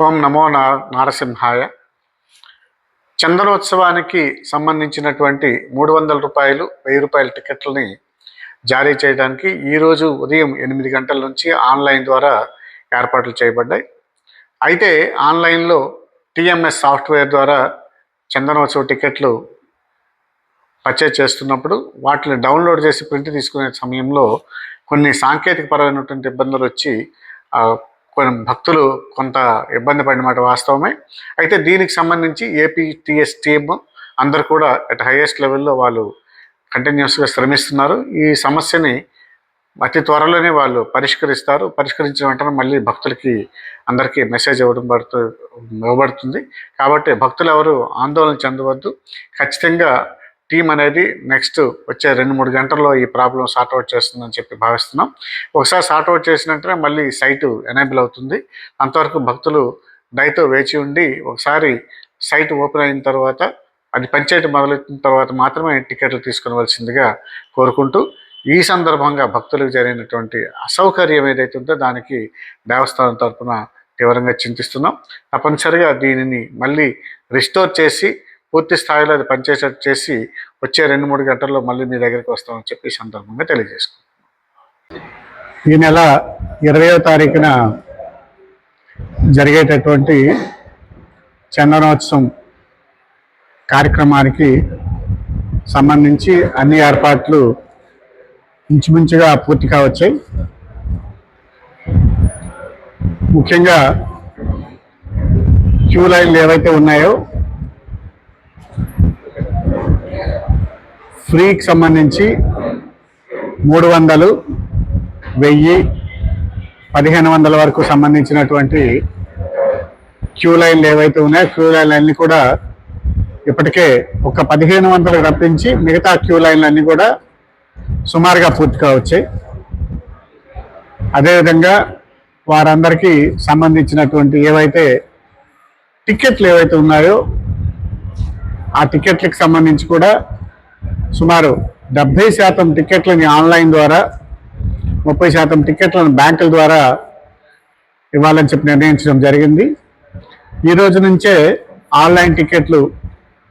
ఓం నమో నారసింహాయ. చందనోత్సవానికి సంబంధించినటువంటి 300 రూపాయలు 1000 రూపాయల టికెట్లని జారీ చేయడానికి ఈరోజు ఉదయం 8 గంటల నుంచి ఆన్లైన్ ద్వారా ఏర్పాట్లు చేయబడ్డాయి. అయితే ఆన్లైన్లో టిఎంఎస్ సాఫ్ట్వేర్ ద్వారా చందనోత్సవ టికెట్లు పర్చేజ్ చేస్తున్నప్పుడు వాటిని డౌన్లోడ్ చేసి ప్రింట్ తీసుకునే సమయంలో కొన్ని సాంకేతికపరమైనటువంటి ఇబ్బందులు వచ్చి కొన్ని భక్తులు కొంత ఇబ్బంది పడిన మాట వాస్తవమే. అయితే దీనికి సంబంధించి ఏపీటీఎస్ టీమ్ అందరు కూడా అట్ హైయెస్ట్ లెవెల్లో వాళ్ళు కంటిన్యూస్గా శ్రమిస్తున్నారు. ఈ సమస్యని అతి త్వరలోనే వాళ్ళు పరిష్కరిస్తారు. పరిష్కరించిన వెంటనే మళ్ళీ భక్తులకి అందరికీ మెసేజ్ ఇవ్వబడుతుంది. కాబట్టి భక్తులు ఎవరు ఆందోళన చెందవద్దు. ఖచ్చితంగా టీం అనేది నెక్స్ట్ వచ్చే 2-3 గంటల్లో ఈ ప్రాబ్లం సార్ట్అవుట్ చేస్తుందని చెప్పి భావిస్తున్నాం. ఒకసారి సార్ట్అవుట్ చేసినట్టే మళ్ళీ సైటు ఎనేబుల్ అవుతుంది. అంతవరకు భక్తులు దయతో వేచి ఉండి ఒకసారి సైట్ ఓపెన్ అయిన తర్వాత అది పనిచేయటం మొదలెట్టిన తర్వాత మాత్రమే టికెట్లు తీసుకునవలసిందిగా కోరుకుంటూ, ఈ సందర్భంగా భక్తులకు జరిగినటువంటి అసౌకర్యం ఏదైతే ఉందో దానికి దేవస్థానం తరఫున తీవ్రంగా చింతిస్తున్నాం. తప్పనిసరిగా దీనిని మళ్ళీ రిస్టోర్ చేసి పూర్తి స్థాయిలో అది పనిచేసేట్టు చేసి వచ్చే 2-3 గంటల్లో మళ్ళీ మీ దగ్గరికి వస్తామని చెప్పి ఈ సందర్భంగా తెలియజేసుకుంటాం. ఈ నెల 20వ తారీఖున జరిగేటటువంటి చందనోత్సవం కార్యక్రమానికి సంబంధించి అన్ని ఏర్పాట్లు ఇంచుమించుగా పూర్తి కావచ్చాయి. ముఖ్యంగా క్యూ లైన్లు ఏవైతే ఉన్నాయో ఫ్రీకి సంబంధించి 300, 1000, 1500 వరకు సంబంధించినటువంటి క్యూ లైన్లు ఏవైతే ఉన్నాయో క్యూ లైన్లన్నీ కూడా ఇప్పటికే ఒక 1500 రప్పించి మిగతా క్యూ లైన్లన్నీ కూడా సుమారుగా పూర్తిగా వచ్చాయి. అదేవిధంగా వారందరికీ సంబంధించినటువంటి ఏవైతే టికెట్లు ఏవైతే ఉన్నాయో ఆ టికెట్లకు సంబంధించి కూడా సుమారు 70% టికెట్లని ఆన్లైన్ ద్వారా, 30% టికెట్లను బ్యాంకుల ద్వారా ఇవ్వాలని చెప్పి నిర్ణయించడం జరిగింది. ఈ రోజు నుంచే ఆన్లైన్ టికెట్లు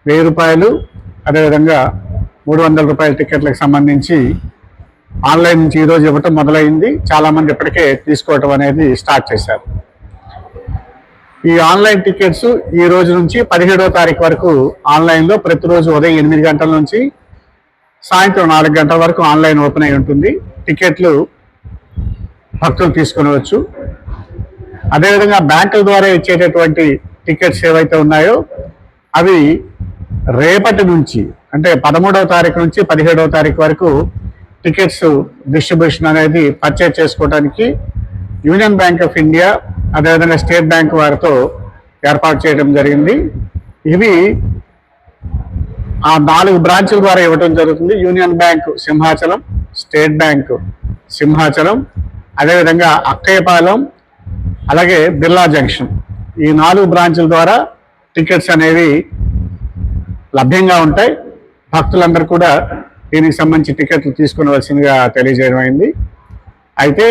1000 రూపాయలు, అదేవిధంగా 300 రూపాయల టికెట్లకు సంబంధించి ఆన్లైన్ నుంచి ఈరోజు ఇవ్వటం మొదలైంది. చాలామంది ఇప్పటికే తీసుకోవటం అనేది స్టార్ట్ చేశారు. ఈ ఆన్లైన్ టికెట్స్ ఈ రోజు నుంచి 17వ తారీఖు వరకు ఆన్లైన్లో ప్రతిరోజు ఉదయం 8 గంటల నుంచి సాయంత్రం 4 గంటల వరకు ఆన్లైన్ ఓపెన్ అయి ఉంటుంది. టికెట్లు భక్తులు తీసుకునవచ్చు. అదేవిధంగా బ్యాంకుల ద్వారా ఇచ్చేటటువంటి టికెట్స్ ఏవైతే ఉన్నాయో అవి రేపటి నుంచి అంటే 13వ తారీఖు నుంచి 17వ తారీఖు వరకు టికెట్స్ డిస్ట్రిబ్యూషన్ అనేది పర్చేజ్ చేసుకోవడానికి యూనియన్ బ్యాంక్ ఆఫ్ ఇండియా అదేవిధంగా స్టేట్ బ్యాంక్ వారితో ఏర్పాటు చేయడం జరిగింది. ఇవి ఆ 4 బ్రాంచ్ల ద్వారా ఇవ్వడం జరుగుతుంది. Union bank Simhachalam, state bank Simhachalam, అదేవిధంగా అక్కయ్యపాలెం, అలాగే బిర్లా జంక్షన్, ఈ 4 బ్రాంచ్ల ద్వారా టికెట్స్ అనేవి లభ్యంగా ఉంటాయి. భక్తులందరూ కూడా దీనికి సంబంధించి టికెట్లు తీసుకునవలసిందిగా తెలియజేయడం అయింది. అయితే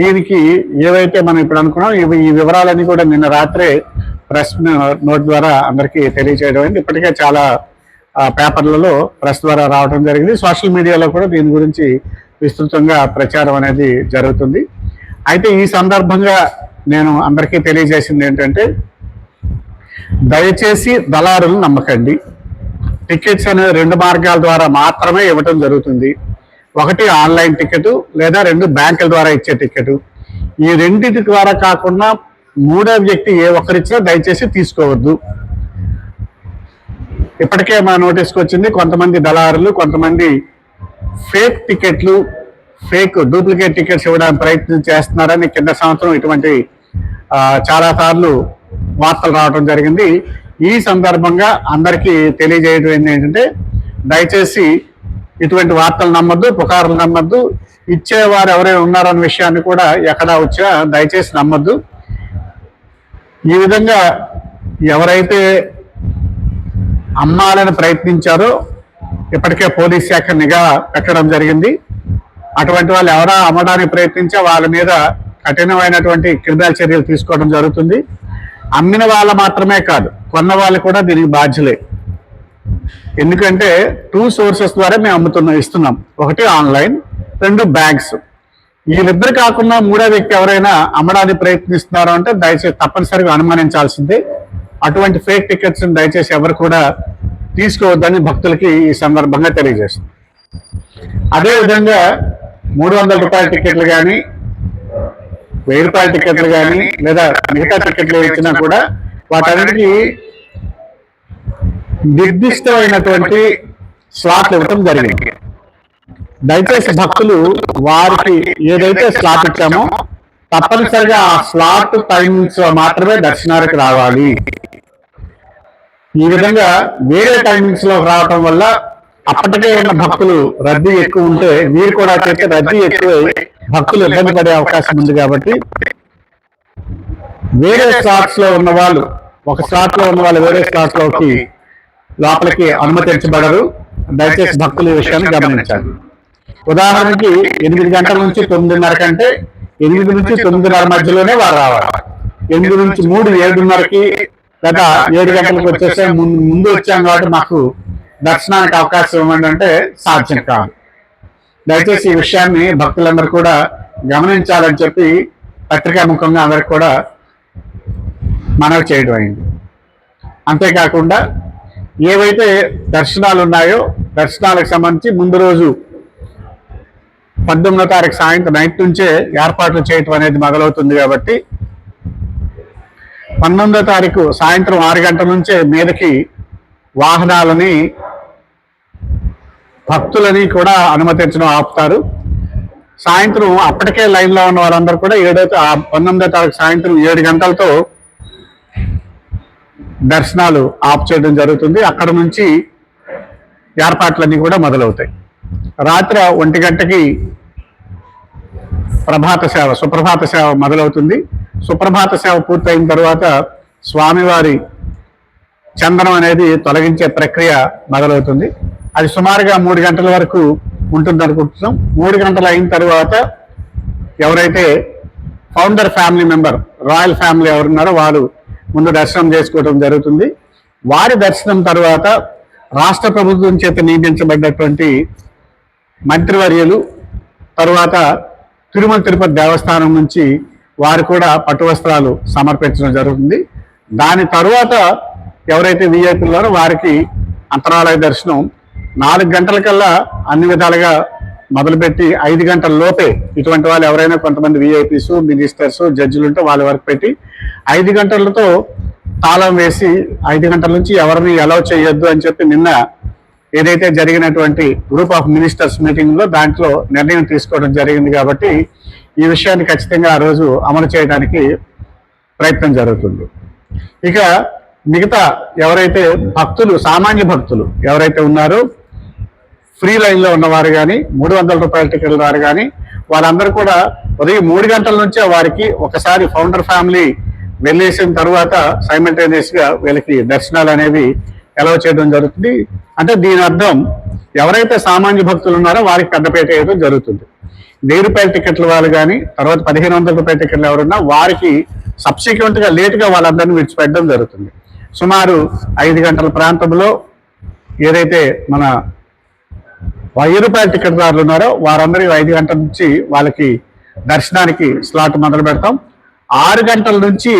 దీనికి ఏవైతే మనం ఇప్పుడు అనుకున్నాం ఈ వివరాలన్నీ కూడా నిన్న రాత్రే ప్రెస్ నోట్ ద్వారా అందరికీ తెలియజేయడం అయింది. ఇప్పటికే చాలా పేపర్లలో ప్రెస్ ద్వారా రావడం జరిగింది. సోషల్ మీడియాలో కూడా దీని గురించి విస్తృతంగా ప్రచారం అనేది జరుగుతుంది. అయితే ఈ సందర్భంగా నేను అందరికీ తెలియజేసింది ఏంటంటే, దయచేసి దళారులు నమ్మకండి. టికెట్స్ అనేవి 2 మార్గాల ద్వారా మాత్రమే ఇవ్వటం జరుగుతుంది. ఒకటి ఆన్లైన్ టికెట్, లేదా 2 బ్యాంకుల ద్వారా ఇచ్చే టికెట్. ఈ రెండింటి ద్వారా కాకుండా 3వ వ్యక్తి ఏ ఒక్కరిచ్చినా దయచేసి తీసుకోవద్దు. ఇప్పటికే మా నోటీస్కి వచ్చింది, కొంతమంది దళారులు కొంతమంది ఫేక్ టికెట్లు, ఫేక్ డూప్లికేట్ టికెట్స్ ఇవ్వడానికి ప్రయత్నం చేస్తున్నారని కింద సంవత్సరం ఇటువంటి చాలా సార్లు వార్తలు రావడం జరిగింది. ఈ సందర్భంగా అందరికీ తెలియజేయడం ఏంటంటే, దయచేసి ఇటువంటి వార్తలు నమ్మద్దు, పుకార్లు నమ్మద్దు. ఇచ్చేవారు ఎవరైనా ఉన్నారన్న విషయాన్ని కూడా ఎక్కడా వచ్చినా దయచేసి నమ్మద్దు. ఈ విధంగా ఎవరైతే అమ్మాలని ప్రయత్నించారో ఇప్పటికే పోలీస్ శాఖ నిఘా పెట్టడం జరిగింది. అటువంటి వాళ్ళు ఎవరా అమ్మడానికి ప్రయత్నించా వాళ్ళ మీద కఠినమైనటువంటి క్రిమినల్ చర్యలు తీసుకోవడం జరుగుతుంది. అమ్మిన వాళ్ళ మాత్రమే కాదు, కొన్న వాళ్ళు కూడా దీనికి బాధ్యులే. ఎందుకంటే 2 సోర్సెస్ ద్వారా మేము ఇస్తున్నాం. ఒకటి ఆన్లైన్, 2 బ్యాంక్స్. వీళ్ళిద్దరు కాకుండా మూడో వ్యక్తి ఎవరైనా అమ్మడానికి ప్రయత్నిస్తున్నారో అంటే దయచేసి తప్పనిసరిగా అనుమానించాల్సిందే. అటువంటి ఫేక్ టికెట్స్ దయచేసి ఎవరు కూడా తీసుకోవద్దని భక్తులకి ఈ సందర్భంగా తెలియజేస్తుంది. అదేవిధంగా 300 రూపాయల టికెట్లు కానీ, 1000 రూపాయల టికెట్లు కానీ, లేదా మిగతా టికెట్లు ఇచ్చినా కూడా వాటన్నిటికీ నిర్దిష్టమైనటువంటి స్లాట్లు ఇవ్వటం జరిగింది. దయచేసి భక్తులు వారికి ఏదైతే స్లాట్ ఇచ్చామో తప్పనిసరిగా ఆ స్లాట్ టైమింగ్స్ లో మాత్రమే దర్శనానికి రావాలి. ఈ విధంగా వేరే టైమింగ్స్ లో రావటం వల్ల అప్పటికే ఉన్న భక్తులు రద్దీ ఎక్కువ ఉంటే వీరు కూడా చేస్తే రద్దీ ఎక్కువ భక్తులు ఇబ్బంది పడే అవకాశం ఉంది. కాబట్టి వేరే స్లాట్స్ లో ఉన్న వాళ్ళు, ఒక స్లాట్ లో ఉన్న వాళ్ళు వేరే స్లాట్ లోపలికి అనుమతించబడరు. దయచేసి భక్తులు ఈ విషయాన్ని గమనించాలి. ఉదాహరణకి 8 గంటల నుంచి 9:30 కంటే 8 నుంచి 9:30 మధ్యలోనే వారు రావాలి. 8 నుంచి 3, 7:30కి లేదా 7 గంటలకు వచ్చేస్తే ముందు వచ్చాం కాబట్టి మాకు దర్శనానికి అవకాశం ఇవ్వండి అంటే సాధ్యం కాదు. దయచేసి ఈ విషయాన్ని భక్తులందరూ కూడా గమనించాలని చెప్పి పత్రికాముఖంగా అందరికి కూడా మనవి చేయడం అయింది. అంతేకాకుండా ఏవైతే దర్శనాలు ఉన్నాయో దర్శనాలకు సంబంధించి ముందు రోజు 19వ తారీఖు సాయంత్రం నైట్ నుంచే ఏర్పాట్లు చేయటం అనేది మొదలవుతుంది. కాబట్టి 19వ తారీఖు సాయంత్రం 6 గంటల నుంచే మీదకి వాహనాలని, భక్తులని కూడా అనుమతించడం ఆపుతారు. సాయంత్రం అప్పటికే లైన్లో ఉన్న వాళ్ళందరూ కూడా 19వ తారీఖు సాయంత్రం 7 గంటలతో దర్శనాలు ఆఫ్ చేయడం జరుగుతుంది. అక్కడ నుంచి ఏర్పాట్లన్నీ కూడా మొదలవుతాయి. రాత్రి 1 గంటకి సుప్రభాత సేవ మొదలవుతుంది. సుప్రభాత సేవ పూర్తయిన తర్వాత స్వామివారి చందనం అనేది తొలగించే ప్రక్రియ మొదలవుతుంది. అది సుమారుగా 3 గంటల వరకు ఉంటుంది అనుకుంటున్నాం. 3 గంటలు అయిన తర్వాత ఎవరైతే founder family member, royal family ఎవరున్నారో వారు ముందు దర్శనం చేసుకోవడం జరుగుతుంది. వారి దర్శనం తర్వాత రాష్ట్ర ప్రభుత్వం చేత నియమించబడినటువంటి మంత్రివర్యులు, తరువాత తిరుమల తిరుపతి దేవస్థానం నుంచి వారు కూడా పట్టు వస్త్రాలు సమర్పించడం జరుగుతుంది. దాని తరువాత ఎవరైతే విఐపీలు ఉన్నారో వారికి అంతరాలయ దర్శనం 4 గంటలకల్లా అన్ని విధాలుగా మొదలుపెట్టి 5 గంటల లోపే ఇటువంటి వాళ్ళు ఎవరైనా కొంతమంది విఐపీస్, మినిస్టర్స్, జడ్జిలు ఉంటే వాళ్ళ వరకు పెట్టి 5 గంటలతో తాళం వేసి 5 గంటల నుంచి ఎవరిని అలౌ చేయొద్దు అని చెప్పి నిన్న ఏదైతే జరిగినటువంటి గ్రూప్ ఆఫ్ మినిస్టర్స్ మీటింగ్ లో దాంట్లో నిర్ణయం తీసుకోవడం జరిగింది. కాబట్టి ఈ విషయాన్ని ఖచ్చితంగా ఆ రోజు అమలు చేయడానికి ప్రయత్నం జరుగుతుంది. ఇక మిగతా ఎవరైతే భక్తులు, సామాన్య భక్తులు ఎవరైతే ఉన్నారో ఫ్రీ లైన్లో ఉన్నవారు కానీ, 300 రూపాయల టికెట్ల వారు కానీ, వాళ్ళందరూ కూడా ఉదయం 3 గంటల నుంచే వారికి ఒకసారి ఫౌండర్ ఫ్యామిలీ వెళ్ళేసిన తర్వాత సైమల్టేనియస్ గా వీళ్ళకి దర్శనాలు అనేవి అలౌ చేయడం జరుగుతుంది. అంటే దీని అర్థం ఎవరైతే సామాన్య భక్తులు ఉన్నారో వారికి పెద్దపేట వేయడం జరుగుతుంది. 1000 రూపాయల టికెట్ల వాళ్ళు కానీ, తర్వాత 1500 రూపాయల టికెట్లు ఎవరున్నా వారికి సబ్సిక్వెంట్ గా లేట్ గా వాళ్ళందరినీ విడిచిపెట్టడం జరుగుతుంది. సుమారు 5 గంటల ప్రాంతంలో ఏదైతే మన 1000 రూపాయల టికెట్ దారులు ఉన్నారో వారందరూ 5 గంటల నుంచి వాళ్ళకి దర్శనానికి స్లాట్ మొదలు పెడతాం. 6 గంటల నుంచి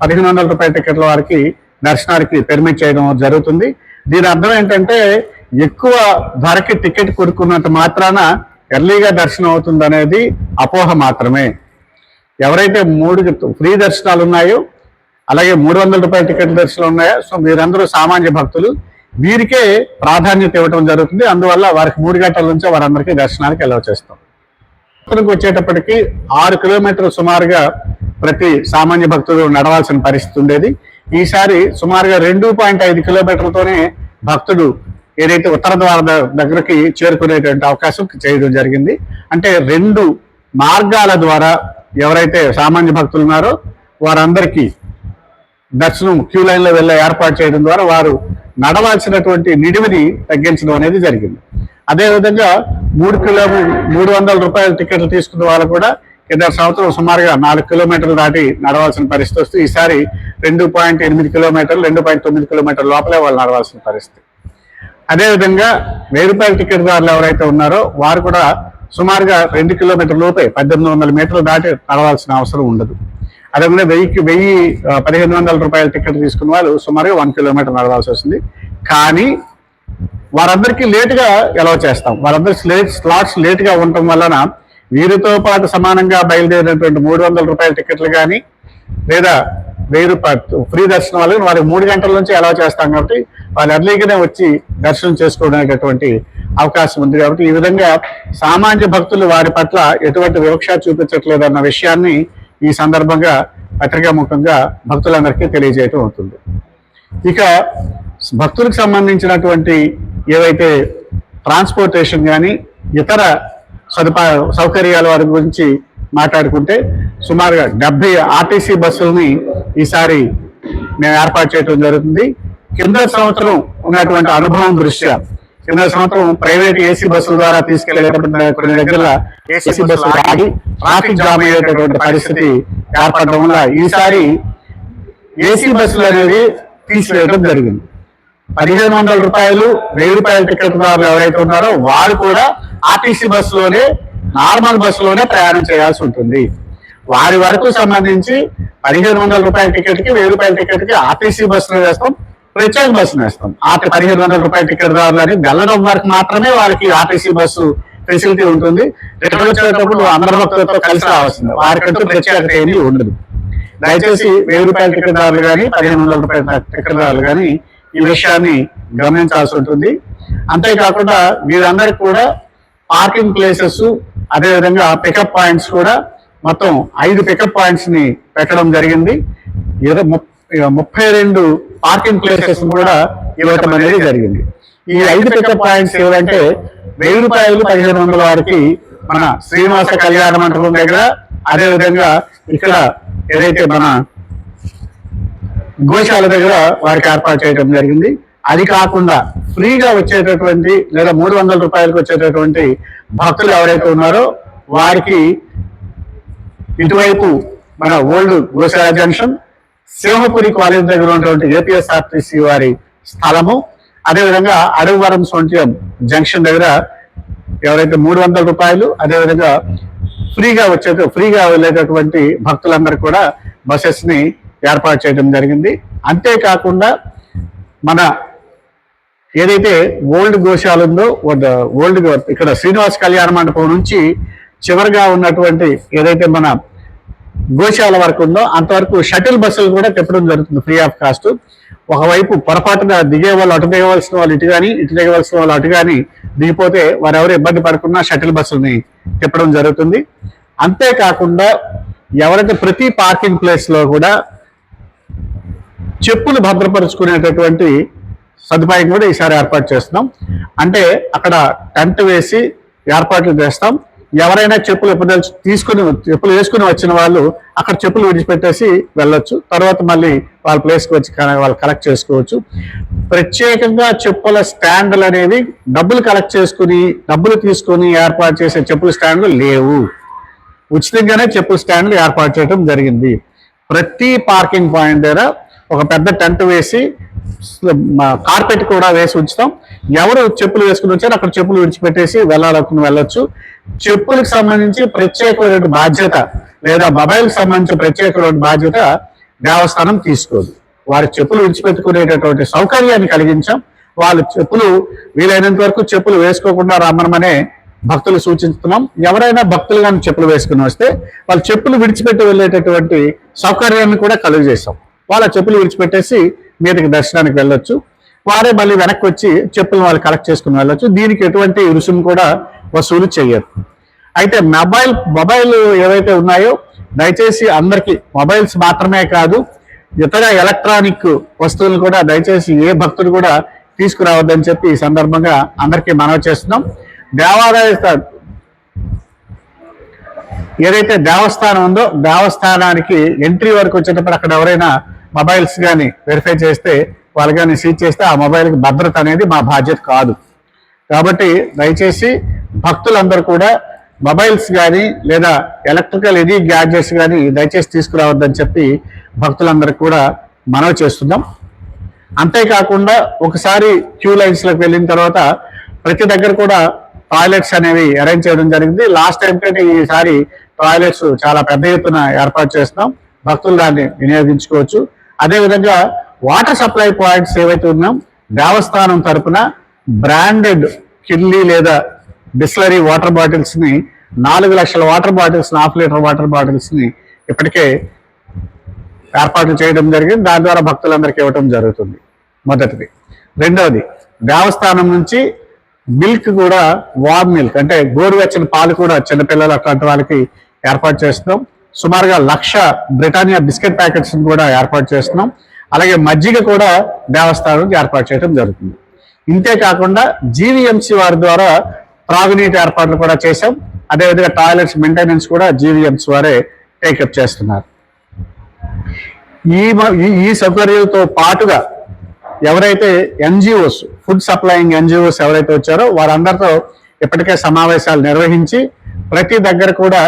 1500 రూపాయల టికెట్ల వారికి దర్శనానికి పెర్మిట్ చేయడం జరుగుతుంది. దీని అర్థం ఏంటంటే ఎక్కువ ధరకి టికెట్ కొనుక్కున్నంత మాత్రాన ఎర్లీగా దర్శనం అవుతుంది అనేది అపోహ మాత్రమే. ఎవరైతే 3 ఫ్రీ దర్శనాలు ఉన్నాయో, అలాగే 300 రూపాయల టికెట్ దర్శనాలు ఉన్నాయో, సో మీరందరూ సామాన్య భక్తులు, వీరికే ప్రాధాన్యత ఇవ్వడం జరుగుతుంది. అందువల్ల వారికి 3 గంటల నుంచే వారందరికీ దర్శనానికి అలౌ చేస్తాం. వచ్చేటప్పటికి 6 కిలోమీటర్లు సుమారుగా ప్రతి సామాన్య భక్తులు నడవాల్సిన పరిస్థితి ఉండేది. ఈసారి సుమారుగా 2.5 కిలోమీటర్లతోనే భక్తుడు ఏదైతే ఉత్తర ద్వార దగ్గరికి చేరుకునేటువంటి అవకాశం చేయడం జరిగింది. అంటే 2 మార్గాల ద్వారా ఎవరైతే సామాన్య భక్తులు ఉన్నారో వారందరికీ దర్శనం క్యూ లైన్ లో వెళ్ళే ఏర్పాటు చేయడం ద్వారా వారు నడవాల్సినటువంటి నిడివిని తగ్గించడం అనేది జరిగింది. అదేవిధంగా 300 రూపాయల టికెట్లు తీసుకున్న వాళ్ళు కూడా కింద సంవత్సరం సుమారుగా 4 కిలోమీటర్లు దాటి నడవాల్సిన పరిస్థితి వస్తే ఈసారి 2.8 కిలోమీటర్లు 2.9 కిలోమీటర్ల లోపలే వాళ్ళు నడవాల్సిన పరిస్థితి. అదేవిధంగా 1000 రూపాయల టికెట్ దారులు ఎవరైతే ఉన్నారో వారు కూడా సుమారుగా 2 కిలోమీటర్ల లోపే 1800 మీటర్లు దాటి నడవాల్సిన అవసరం ఉండదు. అదేవిధంగా 1500 రూపాయల టికెట్ తీసుకున్న వాళ్ళు సుమారుగా 1 కిలోమీటర్ నడవాల్సి వస్తుంది. కానీ వారందరికీ లేటుగా ఎలా చేస్తాం, వారందరికీ స్లాట్స్ లేటుగా ఉండటం వలన వీరితో పాటు సమానంగా బయలుదేరినటువంటి 300 రూపాయల టికెట్లు కానీ లేదా 1000 రూపాయలు ఫ్రీ దర్శనం వాళ్ళకి వారికి 3 గంటల నుంచి ఎలా చేస్తాం కాబట్టి వాళ్ళు ఎర్లీగానే వచ్చి దర్శనం చేసుకోవడానికి అవకాశం ఉంది. కాబట్టి ఈ విధంగా సామాన్య భక్తులు వారి పట్ల ఎటువంటి వివక్ష చూపించట్లేదన్న విషయాన్ని ఈ సందర్భంగా పత్రికాముఖంగా భక్తులందరికీ తెలియజేయటం అవుతుంది. ఇక భక్తులకు సంబంధించినటువంటి ఏవైతే ట్రాన్స్పోర్టేషన్ కానీ ఇతర సౌకర్యాల వారి గురించి మాట్లాడుకుంటే సుమారుగా 70 ఆర్టీసీ బస్సులని ఈసారి మేము ఏర్పాటు చేయడం జరుగుతుంది. కింద సంవత్సరం ఉన్నటువంటి అనుభవం దృష్ట్యా కింద సంవత్సరం ప్రైవేట్ ఏసీ బస్సుల ద్వారా తీసుకెళ్లేటటువంటి కొన్ని దగ్గర ఏసీ బస్సులు ఆగి ట్రాఫిక్ జామ్ అయ్యేటటువంటి పరిస్థితి ఏర్పడడం వల్ల ఈసారి ఏసీ బస్సులు అనేది తీసివేయడం జరిగింది. 1500 రూపాయలు 1000 రూపాయల టికెట్ దారులు ఎవరైతే ఉన్నారో వారు కూడా ఆర్టీసీ బస్సులోనే నార్మల్ బస్సులోనే ప్రయాణం చేయాల్సి ఉంటుంది. వారి వరకు సంబంధించి 1500 రూపాయల టికెట్ కి 1000 రూపాయల టికెట్ కి ఆర్టీసీ బస్సులు వేస్తాం, ప్రత్యేక బస్సులు వేస్తాం. 1500 రూపాయల టికెట్ దారులు అని వెళ్ళడం వరకు మాత్రమే వారికి ఆర్టీసీ బస్సు ఫెసిలిటీ ఉంటుంది. రిటర్న్ వచ్చేటప్పుడు అందరి భక్తులతో కలిసి రావాల్సింది, వారికంటూ ప్రత్యేకత ఏమీ ఉండదు. దయచేసి 1000 రూపాయల టికెట్ దారులు కానీ 1500 రూపాయల టికెట్ దారులు కానీ ఈ విషయాన్ని గమనించాల్సి ఉంటుంది. అంతేకాకుండా వీరందరికీ కూడా పార్కింగ్ ప్లేసెస్ అదేవిధంగా పికప్ పాయింట్స్ కూడా మొత్తం 5 పికప్ పాయింట్స్ ని పెట్టడం జరిగింది. 32 పార్కింగ్ ప్లేసెస్ కూడా ఇవ్వటం అనేది జరిగింది. ఈ 5 పికప్ పాయింట్స్ ఏవంటే 1000 రూపాయలు 1500 వారికి మన శ్రీనివాస కళ్యాణ మండపం దగ్గర, అదేవిధంగా ఇక్కడ ఏదైతే మన గోశాల దగ్గర వారికి ఏర్పాటు చేయడం జరిగింది. అది కాకుండా ఫ్రీగా వచ్చేటటువంటి లేదా 300 రూపాయలకు వచ్చేటటువంటి భక్తులు ఎవరైతే ఉన్నారో వారికి ఇటువైపు మన ఓల్డ్ గోశాల జంక్షన్, సింహపురి కాలేజ్ దగ్గర ఉన్నటువంటి ఏపీఎస్ఆర్టీసీ వారి స్థలము, అదేవిధంగా అడవివరం సొంటియం జంక్షన్ దగ్గర ఎవరైతే 300 రూపాయలు అదేవిధంగా ఫ్రీగా వెళ్ళేటటువంటి భక్తులందరూ కూడా బసెస్ ని ఏర్పాటు చేయడం జరిగింది. అంతేకాకుండా మన ఏదైతే ఓల్డ్ గోశాల ఉందో ఇక్కడ శ్రీనివాస కళ్యాణ మండపం నుంచి చివరిగా ఉన్నటువంటి ఏదైతే మన గోశాల వరకు ఉందో అంతవరకు షటిల్ బస్సులు కూడా తిప్పడం జరుగుతుంది ఫ్రీ ఆఫ్ కాస్ట్. ఒకవైపు పొరపాటుగా దిగే వాళ్ళు అటు దిగవలసిన వాళ్ళు ఇటు కానీ ఇటు దిగవలసిన వాళ్ళు అటు కానీ దిగిపోతే వారు ఎవరు ఇబ్బంది పడకుండా షటిల్ బస్సుల్ని తిప్పడం జరుగుతుంది. అంతేకాకుండా ఎవరైతే ప్రతి పార్కింగ్ ప్లేస్ లో కూడా చెప్పులు భద్రపరుచుకునేటటువంటి సదుపాయం కూడా ఈసారి ఏర్పాటు చేస్తున్నాం. అంటే అక్కడ టెంట్ వేసి ఏర్పాట్లు చేస్తాం. ఎవరైనా చెప్పులు చెప్పులు వేసుకుని వచ్చిన వాళ్ళు అక్కడ చెప్పులు విడిచిపెట్టేసి వెళ్ళొచ్చు. తర్వాత మళ్ళీ వాళ్ళ ప్లేస్కి వచ్చి వాళ్ళు కలెక్ట్ చేసుకోవచ్చు. ప్రత్యేకంగా చెప్పుల స్టాండ్లు అనేవి డబ్బులు తీసుకుని ఏర్పాటు చేసే చెప్పుల స్టాండ్లు లేవు. ఉచితంగానే చెప్పుల స్టాండ్లు ఏర్పాటు చేయడం జరిగింది. ప్రతి పార్కింగ్ పాయింట్ దగ్గర ఒక పెద్ద టెంట్ వేసి కార్పెట్ కూడా వేసి ఉంచుతాం. ఎవరు చెప్పులు వేసుకుని వచ్చారో అక్కడ చెప్పులు విడిచిపెట్టేసి వెళ్ళాలనుకుని వెళ్ళొచ్చు. చెప్పులకు సంబంధించి ప్రత్యేకమైన బాధ్యత లేదా మొబైల్కి సంబంధించి ప్రత్యేకమైన బాధ్యత దేవస్థానం తీసుకోదు. వారి చెప్పులు విడిచిపెట్టుకునేటటువంటి సౌకర్యాన్ని కలిగించాం. వాళ్ళు చెప్పులు వీలైనంత వరకు చెప్పులు వేసుకోకుండా రమ్మనమనే భక్తులు సూచిస్తున్నాం. ఎవరైనా భక్తులు కానీ చెప్పులు వేసుకుని వస్తే వాళ్ళు చెప్పులు విడిచిపెట్టి వెళ్ళేటటువంటి సౌకర్యాన్ని కూడా కలుగజేస్తాం. వాళ్ళ చెప్పులు విడిచిపెట్టేసి మీదకి దర్శనానికి వెళ్ళొచ్చు. వారే మళ్ళీ వెనక్కి వచ్చి చెప్పులు వాళ్ళు కలెక్ట్ చేసుకుని వెళ్ళొచ్చు. దీనికి ఎటువంటి రుసుము కూడా వసూలు చేయరు. అయితే మొబైల్ ఏవైతే ఉన్నాయో దయచేసి అందరికీ మొబైల్స్ మాత్రమే కాదు ఇతర ఎలక్ట్రానిక్ వస్తువులు కూడా దయచేసి ఏ భక్తులు కూడా తీసుకురావద్దని చెప్పి ఈ సందర్భంగా అందరికీ మనవి చేస్తున్నాం. ఏదైతే దేవస్థానం ఉందో దేవస్థానానికి ఎంట్రీ వరకు వచ్చేటప్పుడు అక్కడ ఎవరైనా మొబైల్స్ కానీ వెరిఫై చేస్తే వాళ్ళు కానీ సీజ్ చేస్తే ఆ మొబైల్కి భద్రత అనేది మా బాధ్యత కాదు. కాబట్టి దయచేసి భక్తులందరూ కూడా మొబైల్స్ కానీ లేదా ఎలక్ట్రికల్ ఎనీ గ్యాడ్జెట్స్ కానీ దయచేసి తీసుకురావద్దని చెప్పి భక్తులందరికీ కూడా మనవి చేస్తున్నాం. అంతేకాకుండా ఒకసారి క్యూ లైన్స్లోకి వెళ్ళిన తర్వాత ప్రతి దగ్గర కూడా టాయిలెట్స్ అనేవి అరేంజ్ చేయడం జరిగింది. లాస్ట్ టైం కంటే ఈసారి టాయిలెట్స్ చాలా పెద్ద ఎత్తున ఏర్పాటు చేస్తున్నాం, భక్తులు దాన్ని వినియోగించుకోవచ్చు. అదేవిధంగా వాటర్ సప్లై పాయింట్స్ ఏవైతే ఉన్నాం దేవస్థానం తరపున బ్రాండెడ్ కిల్లీ లేదా బిస్లరీ వాటర్ బాటిల్స్ ని 4 లక్షల water bottles, 1/2 litre water bottles ని ఇప్పటికే ఏర్పాటు చేయడం జరిగింది. దాని ద్వారా భక్తులందరికీ ఇవ్వడం జరుగుతుంది. మొదటిది. రెండవది, దేవస్థానం నుంచి మిల్క్ కూడా, వార్మ్ మిల్క్ అంటే గోరువెచ్చని పాలు కూడా చిన్నపిల్లలు అట్లాంటి వాళ్ళకి ఏర్పాటు చేస్తున్నాం. సుమారుగా 1,00,000 బ్రిటానియా బిస్కెట్ ప్యాకెట్స్ కూడా ఏర్పాటు చేస్తున్నాం. అలాగే మజ్జిగ కూడా దేవస్థానం ఏర్పాటు చేయడం జరుగుతుంది. ఇంతే కాకుండా జీవీఎంసీ వారి ద్వారా త్రాగునీటి ఏర్పాట్లు కూడా చేశాం. అదేవిధంగా టాయిలెట్స్ మెయింటెనెన్స్ కూడా జీవీఎంసీ వారే టేకప్ చేస్తున్నారు. ఈ సౌకర్యాలతో పాటుగా ఎవరైతే ఎన్జిఓస్, ఫుడ్ సప్లయింగ్ ఎన్జిఓస్ ఎవరైతే వచ్చారో వారందరితో ఇప్పటికే సమావేశాలు నిర్వహించి ప్రతి దగ్గర కూడా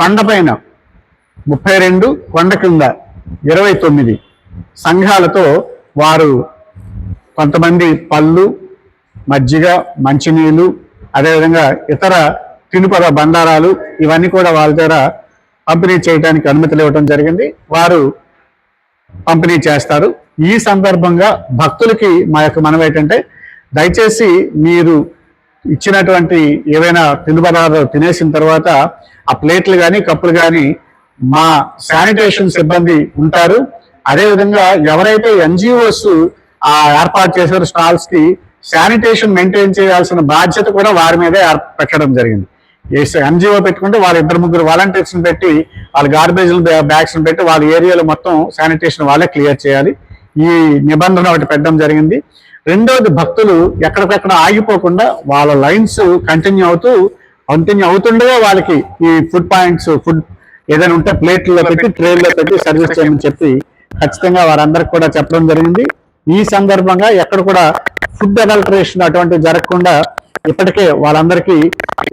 కొండపైన 32, కొండ కింద 29 సంఘాలతో వారు కొంతమంది పళ్ళు, మజ్జిగ, మంచినీళ్ళు, అదేవిధంగా ఇతర తినుపద బండారాలు ఇవన్నీ కూడా వాళ్ళ దగ్గర పంపిణీ చేయడానికి అనుమతులు ఇవ్వడం జరిగింది. వారు పంపిణీ చేస్తారు. ఈ సందర్భంగా భక్తులకి మా యొక్క మనవి ఏంటంటే దయచేసి మీరు ఇచ్చినటువంటి ఏవైనా తినుపదార్థాలు తినేసిన తర్వాత ఆ ప్లేట్లు కానీ కప్పులు కానీ మా శానిటేషన్ సిబ్బంది ఉంటారు. అదేవిధంగా ఎవరైతే ఎన్జిఓస్ ఆ ఏర్పాటు చేసిన స్టాల్స్ కి శానిటేషన్ మెయింటైన్ చేయాల్సిన బాధ్యత కూడా వారి మీదే పెట్టడం జరిగింది. ఎన్జిఓ పెట్టుకుంటే వాళ్ళ 2-3 వాలంటీర్స్ పెట్టి వాళ్ళ గార్బేజ్ బ్యాగ్స్ పెట్టి వాళ్ళ ఏరియాలో మొత్తం శానిటేషన్ వాళ్ళే క్లియర్ చేయాలి. ఈ నిబంధన ఒకటి పెట్టడం జరిగింది. రెండోది, భక్తులు ఎక్కడికక్కడ ఆగిపోకుండా వాళ్ళ లైన్స్ కంటిన్యూ అవుతుండగా వాళ్ళకి ఈ ఫుడ్ పాయింట్స్, ఫుడ్ ఏదైనా ఉంటే ప్లేట్లో పెట్టి, ట్రేల్లో పెట్టి సర్వీస్ చేయమని చెప్పి ఖచ్చితంగా వారందరికి కూడా చెప్పడం జరిగింది. ఈ సందర్భంగా ఎక్కడ కూడా ఫుడ్ అడల్టరేషన్ అటువంటివి జరగకుండా ఇప్పటికే వాళ్ళందరికీ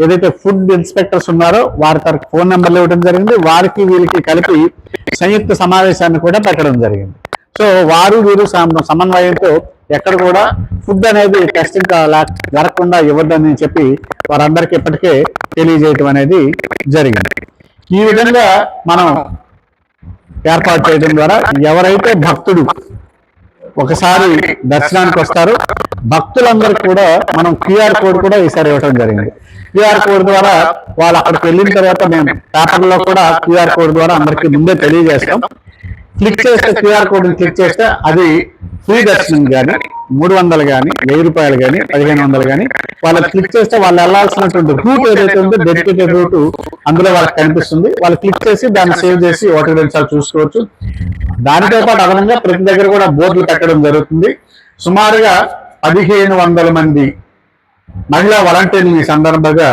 ఏదైతే ఫుడ్ ఇన్స్పెక్టర్స్ ఉన్నారో వారి తరఫు ఫోన్ నెంబర్లు ఇవ్వడం జరిగింది. వారికి వీళ్ళకి కలిపి సంయుక్త సమావేశాన్ని కూడా పెట్టడం జరిగింది. సో వారు వీరు సమన్వయంతో ఎక్కడ కూడా ఫుడ్ అనేది టెస్టింగ్ జరగకుండా ఇవ్వద్దని చెప్పి వారందరికీ ఇప్పటికే తెలియజేయటం అనేది జరిగింది. ఈ విధంగా మనం ఏర్పాటు చేయడం ద్వారా ఎవరైతే భక్తుడు ఒకసారి దర్శనానికి వస్తారో భక్తులందరికీ కూడా మనం క్యూఆర్ కోడ్ కూడా ఈసారి ఇవ్వడం జరిగింది. క్యూఆర్ కోడ్ ద్వారా వాళ్ళు అక్కడికి వెళ్ళిన తర్వాత మేము పేపర్లో కూడా క్యూఆర్ కోడ్ ద్వారా అందరికీ ముందే తెలియజేస్తాం. క్లిక్ చేస్తే, క్యూఆర్ కోడ్ క్లిక్ చేస్తే అది ఫ్రీ దర్శనం కానీ 300 కానీ 1000 రూపాయలు కానీ 1500 కానీ వాళ్ళకి క్లిక్ చేస్తే వాళ్ళు వెళ్ళాల్సినటువంటి రూట్ ఏదైతే ఉందో డెడికేటెడ్ రూట్ అందులో వాళ్ళకి కనిపిస్తుంది. వాళ్ళు క్లిక్ చేసి దాన్ని సేవ్ చేసి ఓటర్ నిమిషాలు చూసుకోవచ్చు. దానితో పాటు అదనంగా ప్రతి దగ్గర కూడా బోర్డులు పెట్టడం జరుగుతుంది. సుమారుగా 1500 మంది మహిళా వాలంటీర్లు ఈ సందర్భంగా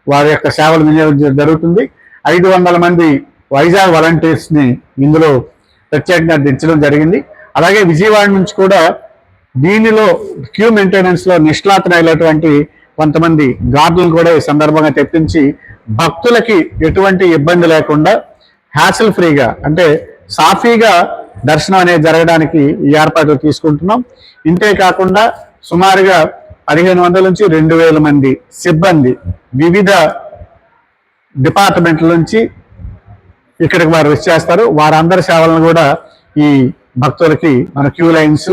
వారి యొక్క సేవలు వినియోగించడం జరుగుతుంది. 500 మంది వైజాగ్ వాలంటీర్స్ ని ఇందులో ప్రత్యేకంగా దించడం జరిగింది. అలాగే విజయవాడ నుంచి కూడా దీనిలో క్యూ మెయింటెనెన్స్ లో నిష్ణాతులైనటువంటి కొంతమంది గార్డులను కూడా ఈ సందర్భంగా తెప్పించి భక్తులకి ఎటువంటి ఇబ్బంది లేకుండా హ్యాసిల్ ఫ్రీగా అంటే సాఫీగా దర్శనం అనేది జరగడానికి ఈ ఏర్పాట్లు తీసుకుంటున్నాం. ఇంతే కాకుండా సుమారుగా 1500 నుంచి 2000 మంది సిబ్బంది వివిధ డిపార్ట్మెంట్ల నుంచి ఇక్కడికి వారు వచ్చేస్తారు. వారందరి సేవలను కూడా ఈ భక్తులకి మన క్యూ లైన్స్,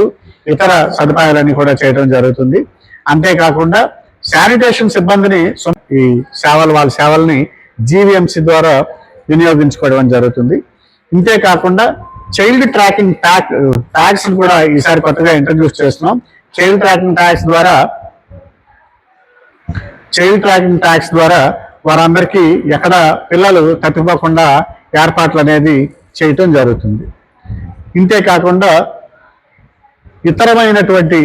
ఇతర సదుపాయాలన్నీ కూడా చేయడం జరుగుతుంది. అంతేకాకుండా శానిటేషన్ సిబ్బందిని ఈ వాళ్ళ సేవల్ని జీవీఎంసీ ద్వారా వినియోగించుకోవడం జరుగుతుంది. ఇంతేకాకుండా చైల్డ్ ట్రాకింగ్ ట్యాగ్స్ కూడా ఈసారి కొత్తగా ఇంట్రడ్యూస్ చేస్తున్నాం. చైల్డ్ ట్రాకింగ్ ట్యాగ్స్ ద్వారా వారందరికీ ఎక్కడ పిల్లలు తప్పిపోకుండా ఏర్పాట్లు అనేది చేయటం జరుగుతుంది. ఇంతేకాకుండా ఇతరమైనటువంటి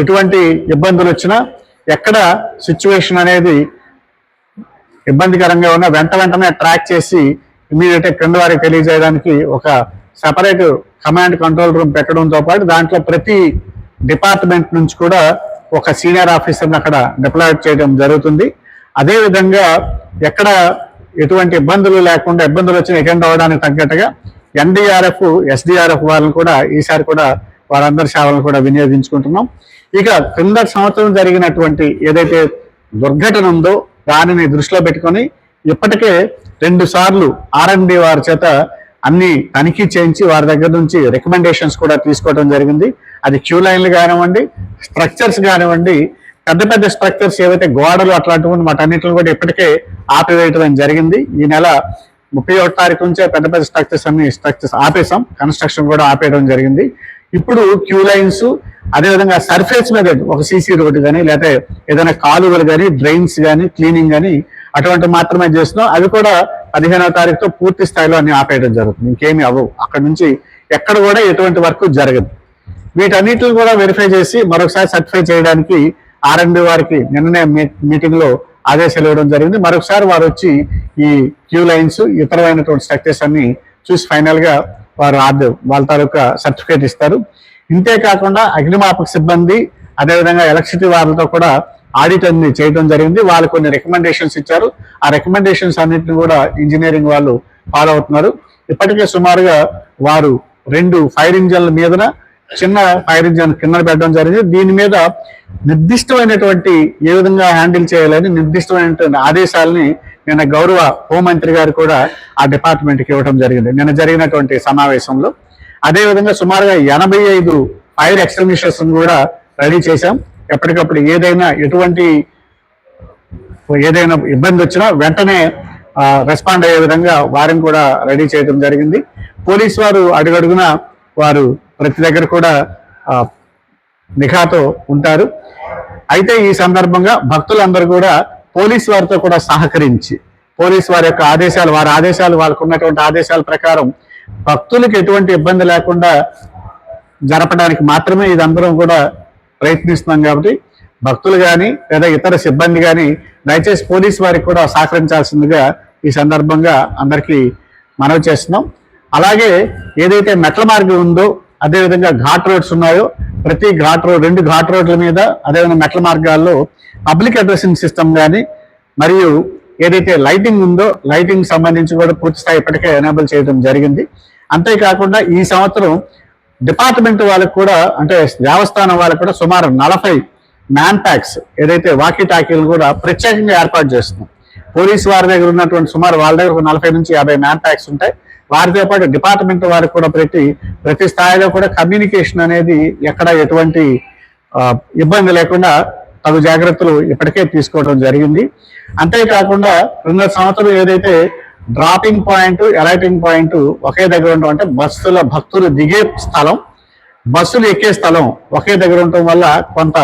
ఎటువంటి ఇబ్బందులు వచ్చినా ఎక్కడ సిచ్యువేషన్ అనేది ఇబ్బందికరంగా ఉన్నా వెంటనే ట్రాక్ చేసి ఇమీడియట్గా క్రింద వారికి తెలియజేయడానికి ఒక సెపరేట్ కమాండ్ కంట్రోల్ రూమ్ పెట్టడంతో పాటు దాంట్లో ప్రతి డిపార్ట్మెంట్ నుంచి కూడా ఒక సీనియర్ ఆఫీసర్ని అక్కడ డిప్లాయ్ చేయడం జరుగుతుంది. అదేవిధంగా ఎక్కడ ఎటువంటి ఇబ్బందులు లేకుండా ఇబ్బందులు వచ్చిన అటెండ్ అవ్వడానికి తగ్గట్టుగా ఎన్డీఆర్ఎఫ్ ఎస్డీఆర్ఎఫ్ వాళ్ళని కూడా ఈసారి కూడా వారందరి సేవలను కూడా వినియోగించుకుంటున్నాం. ఇక క్రింద సంవత్సరం జరిగినటువంటి ఏదైతే దుర్ఘటన ఉందో దానిని దృష్టిలో పెట్టుకొని ఇప్పటికే 2 సార్లు R&D వారి చేత అన్ని తనిఖీ చేయించి వారి దగ్గర నుంచి రికమెండేషన్స్ కూడా తీసుకోవడం జరిగింది. అది క్యూ లైన్లు కానివ్వండి, స్ట్రక్చర్స్ కానివ్వండి, పెద్ద పెద్ద స్ట్రక్చర్స్ ఏవైతే గోడలు అట్లాంటివి వాటన్నిటిని కూడా ఇప్పటికే ఆపివేయడం జరిగింది. ఈ నెల 31వ తారీఖు నుంచే పెద్ద పెద్ద స్ట్రక్చర్స్ ఆపేసాం, కన్స్ట్రక్షన్ కూడా ఆపేయడం జరిగింది. ఇప్పుడు క్యూ లైన్స్, అదేవిధంగా సర్ఫేస్ మీద ఒక సీసీ రోడ్డు కానీ లేకపోతే ఏదైనా కాలువలు కానీ డ్రైన్స్ కానీ క్లీనింగ్ కానీ అటువంటి మాత్రమే చేస్తున్నాం. అవి కూడా 15వ తారీఖుతో పూర్తి స్థాయిలో అన్ని ఆపేయడం జరుగుతుంది. ఇంకేమీ అవ్వవు. అక్కడ నుంచి ఎక్కడ కూడా ఎటువంటి వర్క్ జరగదు. వీటన్నిటిని కూడా వెరిఫై చేసి మరొకసారి సర్టిఫై చేయడానికి R&D వారికి నిన్ననే మీటింగ్ లో ఆదేశాలు ఇవ్వడం జరిగింది. మరొకసారి వారు వచ్చి ఈ క్యూ లైన్స్ ఇతరమైనటువంటి స్ట్రక్చర్స్ అన్ని చూసి ఫైనల్ గా వారు వాళ్ళ తాలూకా సర్టిఫికేట్ ఇస్తారు. ఇంతే కాకుండా అగ్నిమాపక సిబ్బంది అదేవిధంగా ఎలక్ట్రిసిటీ వారితో కూడా ఆడిట్ అన్ని చేయడం జరిగింది. వాళ్ళు కొన్ని రికమెండేషన్స్ ఇచ్చారు. ఆ రికమెండేషన్స్ అన్నింటిని కూడా ఇంజనీరింగ్ వాళ్ళు ఫాలో అవుతున్నారు. ఇప్పటికే సుమారుగా వారు 2 ఫైర్ ఇంజన్ల మీదన చిన్న ఫైర్ ఇంజన్ కింద పెట్టడం జరిగింది. దీని మీద నిర్దిష్టమైనటువంటి ఏ విధంగా హ్యాండిల్ చేయాలని నిర్దిష్టమైనటువంటి ఆదేశాలని నిన్న గౌరవ హోంమంత్రి గారు కూడా ఆ డిపార్ట్మెంట్కి ఇవ్వడం జరిగింది నిన్న జరిగినటువంటి సమావేశంలో. అదేవిధంగా సుమారుగా 85 ఫైర్ ఎక్స్టింగ్విషర్స్ కూడా రెడీ చేశాం. ఎప్పటికప్పుడు ఏదైనా ఇబ్బంది వచ్చినా వెంటనే రెస్పాండ్ అయ్యే విధంగా వారిని కూడా రెడీ చేయడం జరిగింది. పోలీస్ వారు అడుగడుగున వారు ప్రతి దగ్గర కూడా నిఘాతో ఉంటారు. అయితే ఈ సందర్భంగా భక్తులందరూ కూడా పోలీస్ వారితో కూడా సహకరించి పోలీస్ వారి యొక్క ఆదేశాలు వాళ్ళకు ఉన్నటువంటి ఆదేశాల ప్రకారం భక్తులకు ఎటువంటి ఇబ్బంది లేకుండా జరపడానికి మాత్రమే ఇదందరం కూడా ప్రయత్నిస్తున్నాం. కాబట్టి భక్తులు కానీ లేదా ఇతర సిబ్బంది కానీ దయచేసి పోలీస్ వారికి కూడా సహకరించాల్సిందిగా ఈ సందర్భంగా అందరికీ మనవి చేస్తున్నాం. అలాగే ఏదైతే మెట్ల మార్గం ఉందో అదేవిధంగా ఘాట్ రోడ్స్ ఉన్నాయో ప్రతి 2 ఘాట్ రోడ్ల మీద అదేవిధంగా మెట్ల మార్గాల్లో పబ్లిక్ అడ్రసింగ్ సిస్టమ్ కానీ మరియు ఏదైతే లైటింగ్ ఉందో లైటింగ్ సంబంధించి కూడా పూర్తి స్థాయి ఇప్పటికే ఎనేబుల్ చేయడం జరిగింది. అంతేకాకుండా ఈ సంవత్సరం డిపార్ట్మెంట్ వాళ్ళకు కూడా అంటే దేవస్థానం వాళ్ళకు కూడా సుమారు 40 మ్యాన్ ప్యాక్స్ ఏదైతే వాకీ టాకీలు కూడా ప్రత్యేకంగా ఏర్పాటు చేస్తున్నాం. పోలీసు వారి దగ్గర ఉన్నటువంటి సుమారు వాళ్ళ దగ్గర 40 నుంచి 50 మ్యాన్ ప్యాక్స్ ఉంటాయి. వారితో పాటు డిపార్ట్మెంట్ వారికి కూడా ప్రతి స్థాయిలో కూడా కమ్యూనికేషన్ అనేది ఎక్కడ ఎటువంటి ఇబ్బంది లేకుండా తగు జాగ్రత్తలు ఇప్పటికే తీసుకోవడం జరిగింది. అంతేకాకుండా 2 సంవత్సరం ఏదైతే డ్రాపింగ్ పాయింట్ అలైటింగ్ పాయింట్ ఒకే దగ్గర ఉండడం అంటే భక్తులు దిగే స్థలం బస్సులు ఎక్కే స్థలం ఒకే దగ్గర ఉండటం వల్ల కొంత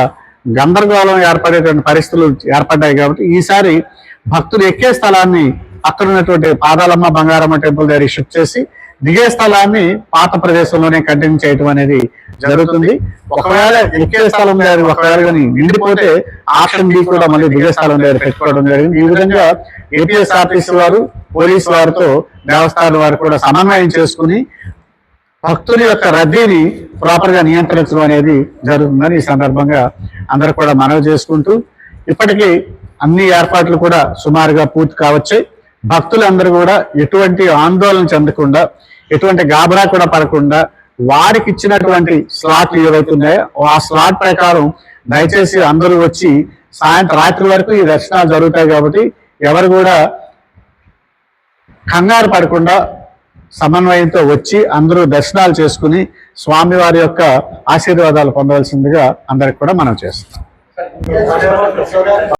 గందరగోళం ఏర్పడేటువంటి పరిస్థితులు ఏర్పడ్డాయి. కాబట్టి ఈసారి భక్తులు ఎక్కే స్థలాన్ని అక్కడ ఉన్నటువంటి పాదాలమ్మ బంగారమ్మ టెంపుల్ దగ్గర షిఫ్ట్ చేసి దిగే స్థలాన్ని పాత ప్రదేశంలోనే కంటిన్యూ చేయడం అనేది జరుగుతుంది. ఒకవేళ ఎక్కే స్థలం దగ్గర ఒకవేళ కానీ నిండిపోతే ఆప్షన్ బి కూడా మళ్ళీ దిగే స్థలం దగ్గర పెట్టుకోవడం జరిగింది. ఈ విధంగా ఏపీఎస్ఆర్టీసీ వారు పోలీసు వారితో దేవస్థానం వారు కూడా సమన్వయం చేసుకుని భక్తుల యొక్క రద్దీని ప్రాపర్ గా నియంత్రించడం అనేది జరుగుతుందని ఈ సందర్భంగా అందరూ కూడా మనవి చేసుకుంటూ ఇప్పటికీ అన్ని ఏర్పాట్లు కూడా సుమారుగా పూర్తి కావచ్చాయి. భక్తులందరూ కూడా ఎటువంటి ఆందోళన చెందకుండా ఎటువంటి గాబరా కూడా పడకుండా వారికి ఇచ్చినటువంటి స్లాట్లు ఏవైతే ఉన్నాయో ఆ స్లాట్ ప్రకారం దయచేసి అందరూ వచ్చి రాత్రి వరకు ఈ దర్శనాలు జరుగుతాయి. కాబట్టి ఎవరు కూడా కంగారు పడకుండా సమన్వయంతో వచ్చి అందరూ దర్శనాలు చేసుకుని స్వామివారి యొక్క ఆశీర్వాదాలు పొందవలసిందిగా అందరికి కూడా మనం చేస్తాం.